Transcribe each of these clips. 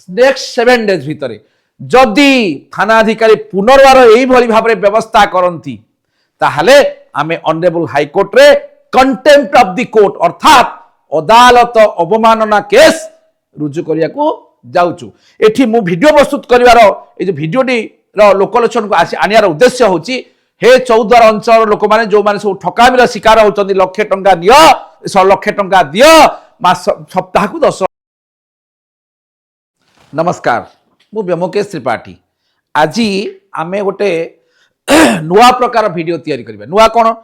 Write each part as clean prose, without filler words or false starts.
Next 7 days भितर जदि थाना अधिकारी पुनर्बार यही भाव में व्यवस्था करती ताहले आमे ऑनरेबल हाईकोर्ट रे कंटेम्प्ट ऑफ द कोर्ट अर्थात अदालत अवमानना केस रुजु करिया को जाउछु। एठी मु वीडियो प्रस्तुत करिवार ए जो वीडियोटी लोकलोचन को आनियार उद्देश्य होची हे चौद्वार अंचल लोक माने जो माने सब ठकामीर शिकार होचंदी लक्षे टंका दियो 100 लाख टंका दियो मास सप्ताह को 10। नमस्कार मु ब्योमकेश त्रिपाठी आज आमे गोटे नुआ प्रकार वीडियो तैयारी करिबा। नुआ कोन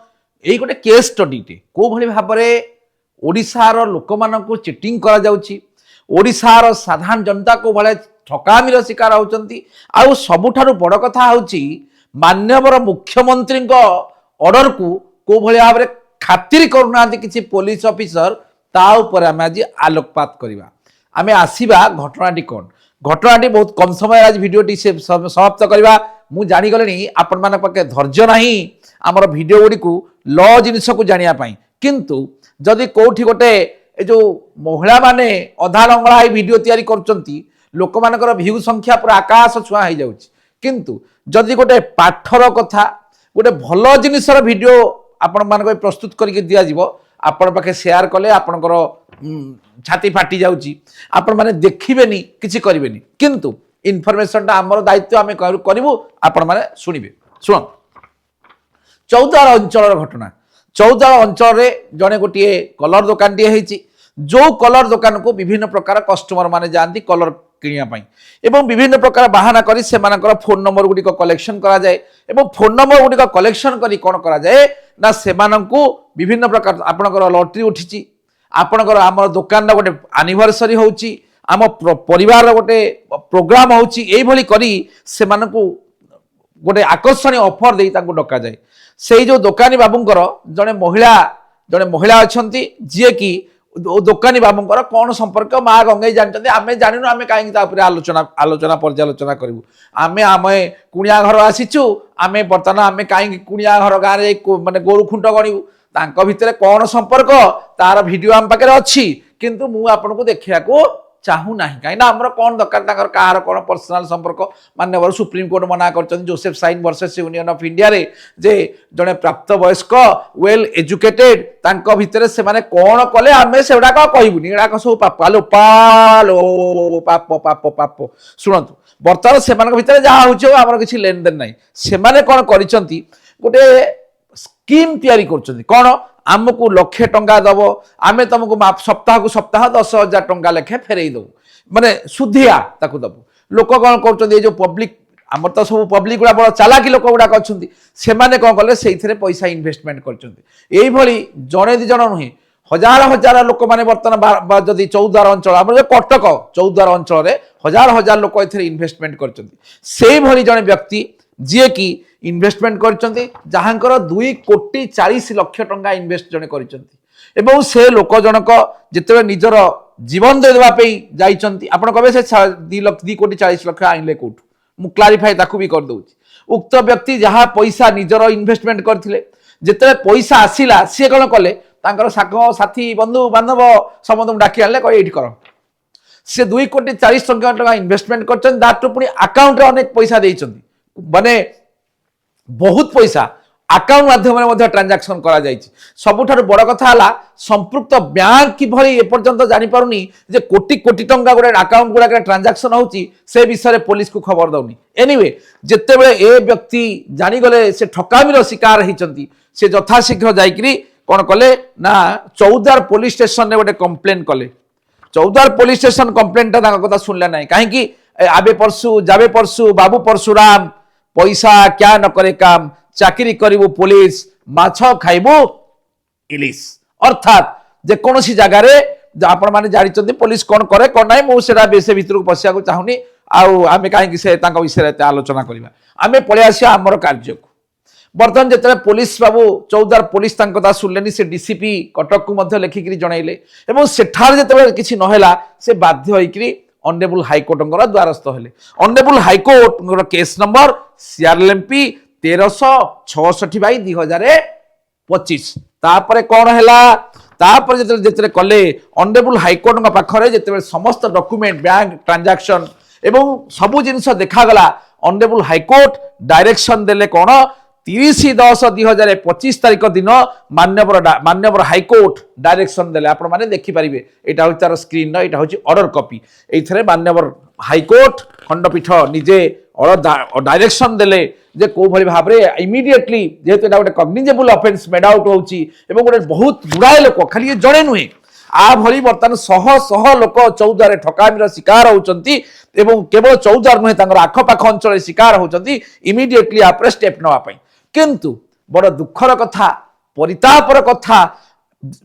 एई गोटे केस स्टडी टे को भली भाबरे ओडिसार लोक मानकु चिटिंग करा जाउची, ओडिसार साधारण जनता को भले ठकामीर शिकार होचंती। आउ सबुठारु बड़ कथा होची माननीय मुख्यमंत्री ऑर्डर को भली भाबरे खातिर करूना किसी पुलिस ऑफिसर ता ऊपर आमे आज आलोकपात करिबा। आमे आसीबा घटनाटी कोन। घटनाटी बहुत कम समय आज वीडियोटी से समाप्त करवा। मु जानी गलेनी आपण मान पाके धैर्य नाही आमर वीडियो गुडी को लॉ जिनिस को जानिया पाई, किंतु जदि कोठी गोटे ए जो महिला माने अधा लंगड़ा वीडियो तैयारी करचंती लोक मानकर व्यू संख्या पूरा आकाश छुआ हो जाउची, किंतु जदि गोटे पाठर कथा गोटे भल जिनिसर वीडियो आपण मान प्रस्तुत करके दिया जिवो आपण पाखे शेयर कले आपणकर छाती फाटी जाउची, आपण माने देखिबेनी किछि करिबेनी, किंतु इनफॉरमेशन टा हमर दायित्व आमे करिवु आपण माने सुनिबे। सुन चौद्वार अंचल घटना। चौद्वार अंचल रे जने गोटिए कलर दुकान टी हेची जो कलर दुकान को विभिन्न प्रकार कस्टमर माने जानती कलर किनिया पाई एवं विभिन्न प्रकार बाहाना करी से मानकर फोन नंबर गुडी को कलेक्शन करा जाए एवं फोन नंबर गुडी को कलेक्शन करी कोन करा जाए ना से माननकु विभिन्न प्रकार आपनकर लॉटरी उठिची आपनकर हमर दुकान गोटे एनिवर्सरी होची आम परिवार गोटे प्रोग्राम होची एई भली करी से माननकु गोटे आकर्षणीय ऑफर देई तांको डका जाए। सेई जो दुकानी बाबूंकर जने महिला अछंती जे कि दुकानी बाबूंकर कौन संपर्क माँ गंगे जानते आमे जानिनु आमे काई तापरे आलोचना पर्यालोचना करिवु। आमे आमे कुणिया घर आसीचु आमे बर्तन आमे काई कुणिया घर गाँ रे माने गोरु खुंट गणिवु तांको भितरे कौन संपर्क तार वीडियो आम पाखे अच्छी, किंतु मु आपनको देखिया को चाहू नाही कहीं आमर कौन दरकार तांकर कार कौन पर्सनल संपर्क। माननीय सुप्रीम कोर्ट मना करछन Joseph Shine versus Union of India रे जे जने प्राप्त वयस्क वेल एजुकेटेड तांको भितरे से माने कौन कले आमे सेडा का कहबुनी एडा को सब पाप आलो पालो पाप पाप पाप। सुनंतु वर्तमान से मानक भितरे जहा होछ हमर किछि लेन देन नाही। से माने कोन करिसंती गोटे स्कीम तैयारी करछंती कोन आमको लक्षे टंका दब आमे तुमको सप्ताह को सप्ताह 10,000 टंका लेखे फेरई दबु माने सुधिया ताकू दबु। लोक कौन कर जो पब्लिक आमर तो सब पब्लिक गुड़ा बड़ चालाकी लोक गुड़ाक अच्छा से कौन कले से पैसा इन्वेस्टमेंट कर जड़े दी जन नुहे हजार हजार लोक मैंने बर्तमान जदि चौद्वार अंचल कटक चौद्वार अंचल में हजार हजार लोक इन्वेस्टमेंट कर जड़े व्यक्ति जी कि इन्वेस्टमेंट कर 2 कोटी 40 लक्ष टंका इन्वेस्ट जड़े कर से लोक जनक जिते निजर जीवन देवाई जाइंट आप कहे से 2 कोटी 40 लक्ष आइले कौटू मु क्लारिफाई ताकू भी कर दूची। उक्त व्यक्ति जहाँ पैसा निजर इन्वेस्टमेंट करथिले जिते पैसा आसिला सी कौन कले तांकर साग साथी बंधु बांधव समस्त डाकी आने कहे ये कर से 2 कोटी 40 टंका इन्वेस्टमेंट कर पुणी आकाउंट अनेक पैसा देइछंती माने बहुत पैसा अकाउंट माध्यम ट्रांजैक्शन करा जायछि। सबुठारु बड़ कथा हला संपृक्त बैंक किभली एपर्यंत जानि पारुनी जे कोटी कोटी टंका गोटे अकाउंट गुडा ट्रांजैक्शन होउछि से विषय पुलिस को खबर दउनी। एनीवे जेतेबेले ए व्यक्ति जानि गले से ठकामीर शिकार हिचंती से यथाशीघ्र जाइकरी कोन कले ना चौद्वार पुलिस स्टेशन ने गोटे कंप्लेन कले। चौद्वार पुलिस स्टेशन कंप्लेन ता कथा सुनला नाही काहे कि आबे परसु जाबे परसु बाबू परशुराम पैसा क्या न करे काम चाकरी करिवु पुलिस माछ खाइबु इलिस अर्थात जे कोनोसी जगह रे आपण माने जानिचंती पुलिस कोन करे कोन नाही मु सेरा बेसे भीतर को पसिया को चाहुनी आउ आमे काहे कि से तांका विषय रे आलोचना करिबा आमे पळे आसिया हमर कार्य को। बर्तमान जेतरे पुलिस बाबू चौद्वार पुलिस तांका कथा सुनलेनी से डीसीपी कटक को मध्ये लेखिकरी जणाइले एवं सेठार जेतरे किछि नहेला से बाध्य होइकरी ऑनरेबल हाईकोर्ट द्वारस्थ हेले। ऑनरेबल हाईकोर्ट केस नंबर सीआरएलएमपी 1366/2025 तापरे कौन हैला तापर जेतेबेले कले ऑनरेबल हाईकोर्ट पाखरे जेतेबेले समस्त डॉक्यूमेंट बैंक ट्रांजैक्शन एवं सबु जिनस देखा ऑनरेबल हाईकोर्ट डायरेक्शन देले कौन 30/10/2025 तारीख दिन मान्यवर हाईकोर्ट डायरेक्शन देले आपण माने देखि परिबे एटा होय तार स्क्रीन नो एटा होय ऑर्डर कॉपी एथरे मान्यवर हाईकोर्ट खंडपीठ निजे डायरेक्शन देले जे को भली भाबरे इमिडिएटली जेहेतु एटा गोटे कॉग्निजेबल ऑफेंस मेड आउट होउची एवं गोटे बहुत गुड़ाए लोक खाली जड़े नुहे आ भली बर्तमान शह शह लोक चौद्वार ठकामीर शिकार होउचंती एवं केवल चौद्वार नुहे तांगर आखपाख अंचल शिकार होउचंती इमिडिएटली आपरे स्टेप नवा पई किंतु बड़ दुखर कथा परितापर कथा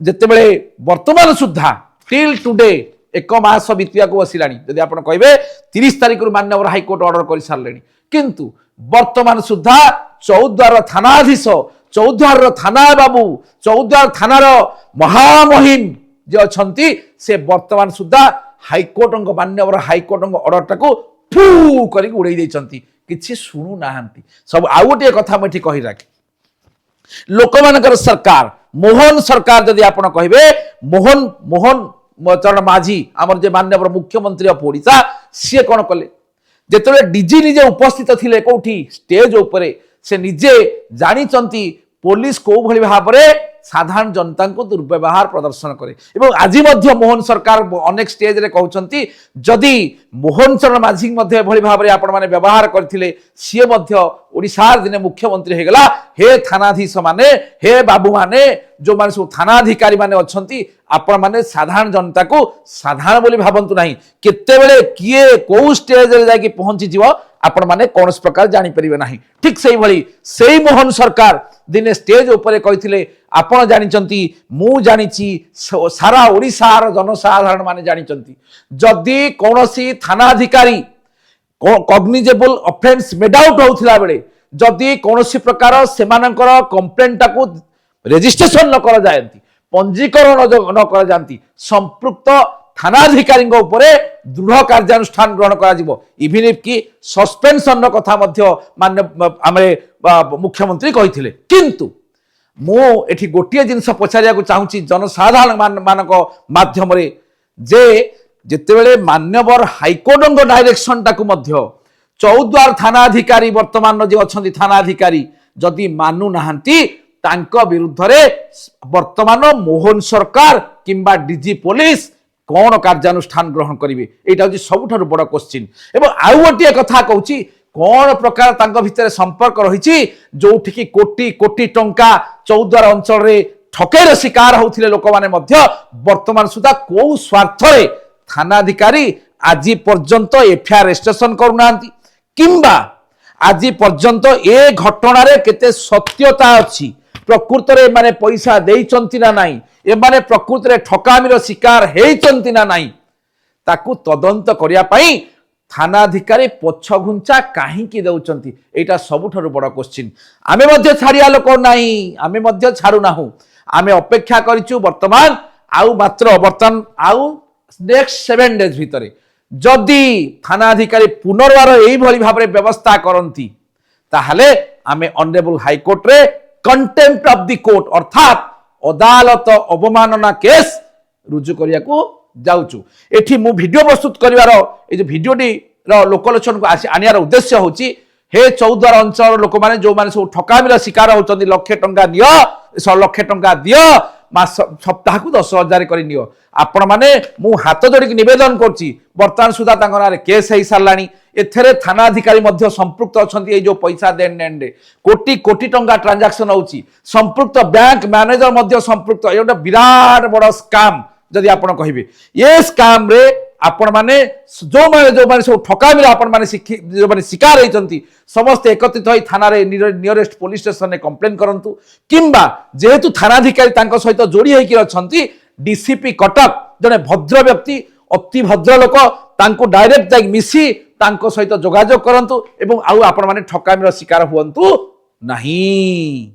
जेतेबेले वर्तमान सुद्धा टिल टुडे एक मास बीतिया को बसिलानी यदि आपण कहबे 30 तारीख रु मान्यवर हाईकोर्ट ऑर्डर कर सारलेनी किंतु वर्तमान सुद्धा चौद्वार थानाधीश चौद्वार थाना बाबू चौद्वार थानार महामहिम जे अछंती से वर्तमान सुद्धा हाईकोर्ट मान्यवर हाईकोर्ट ऑर्डर टाको फू करी उड़ाई देछंती किछि सुनु नाहंती सब आउ गोटे कथा मैं कहि राखी लोकमानकर सरकार मोहन सरकार जदि आपण कहबे मोहन चरण माझी आमर जे मान्यवर मुख्यमंत्री ऑफ ओडिशा सी कौन कले जेतबे डीजी निजे उपस्थित थिले कोठी स्टेज उपरे से निजे जानिचंती पुलिस को भली भाबरे साधारण जनता को दुर्व्यवहार प्रदर्शन करे एवं आज मध्य मोहन सरकार अनेक स्टेज रे कहउचंती जदि मोहन चरण माझी मध्य भली भाबरे आपण माने व्यवहार करथिले सी मध्य ओडिशा दिने मुख्यमंत्री हे गला हे थानाधीश माने हे बाबू माने जो माने सब थानाधिकारी माने अछंती आपण माने साधारण जनता को साधारण बोली भाबंतु नाही केते बेले किए को स्टेज रे जाकी पहुंची जीव आपण माने कोनस प्रकार जानि परिबे नाही ठीक सेही भली सेही मोहन सरकार दिने स्टेज ऊपर कहिथिले आपण जानिचंती मु जानिची सारा ओडिशार जनसाधारण माने जानिचंती जदि कोनोसी थानाधिकारी कॉग्निजेबल ऑफेंस मेड आउट होउथिला बेले जदि कोनोसी प्रकार सेमानकर कंप्लेंट टाको रेजिस्ट्रेशन न कर जायंती पंजीकरण न कर जांती संपृक्त थानाधिकारी दृढ़ कार्यानुष्ठान ग्रहण कर इवन इफ कि सस्पेंशन कथा मान्य मुख्यमंत्री कही किंतु मुझे गोटे जिनस पचारिया चाहूँगी जनसाधारण मानक माध्यम जे जितेबले मान्यवर हाईकोर्ट डायरेक्शन टाकू चौद्वार थानाधिकारी वर्तमान जो अच्छा थानाधिकारी जदि मानु नाहंती तांको विरुद्ध रे वर्तमान मोहन सरकार किंबा डीजी पुलिस कौन कार्यानुष्ठान ग्रहण करेंगे यहाँ हूँ सबुठ बड़ क्वेश्चन एवं आउ गोटे कथा कहूँ कौन प्रकार तांको भितर संपर्क रही जो कोटी कोटी टंका चौद्वार अंचल रे ठकेर शिकार होते लोक मैंने वर्तमान सुधा कौ स्वार्थ थानाधिकारी आज पर्यंत एफआईआर रजिस्ट्रेशन करूना किंबा आज पर्यंत ए घटना केते सत्यता अच्छी प्रकृत में माने पैसा देइचंती ना नहीं ए माने प्रकृत में ठकामीर शिकार हेइचंती ना नहीं ताकू तदंत करिया पई थानाधिकारी पछघुंचा काहींकी देउचंती एटा सबुठारु बड़ क्वेश्चन आमे मध्य छाड़िया लोक नाही आमे मध्य छाड़ू नाहु आमे अपेक्षा करिचु वर्तमान आउ मात्र वर्तमान आउ नेक्स्ट 7 डेज भितरे जदि थानाधिकारी पुनर्वार एई भली भाबरे व्यवस्था करंती ताहले आमे ऑनरेबल हाईकोर्ट रे कंटेम्प्ट ऑफ द कोर्ट अर्थात अदालत अवमानना केस रुजु करिया को जाउचु एठी मु वीडियो प्रस्तुत करिवार ए जो वीडियोटी लोकलोचन को आनियार उद्देश्य होची हे चौद्वार अंचल लोक माने जो माने सब ठकामीर शिकार होचंदी लाख टंका दियो 100 लाख टंका दियो मास सप्ताह को 10,000 करी नियो आपण माने मु हाथ जोड़ी निवेदन करची वर्तमान सुधा तांको नारे केस हेई सारलानी एथरे थानाधिकारी मध्य संपृक्त अछंती ए जो पैसा देन नेन रे कोटी कोटी टंका ट्रांजैक्शन होची संपृक्त बैंक मैनेजर मध्य संपृक्त ए गोटे विराट बड़ स्कैम जदि आपण कहिबे ये स्कैम रे आपण माने जो माने सब ठकामीर आपण माने जो माने शिकार होइचंती समस्त एकत्रित होई थाना रे नियरेस्ट पुलिस स्टेशन रे कंप्लेन करंतु किंबा जेहेतु थानाधिकारी तांको सहित जोड़ी होई कि अछंती डीसीपी कटक जने भद्र व्यक्ति अति भद्र लोक तांको डायरेक्ट जाई मिसी तांको सहित जोगाजोग करंतु एवं आउ आपण माने ठकामीर शिकार हुअंतु नहीं।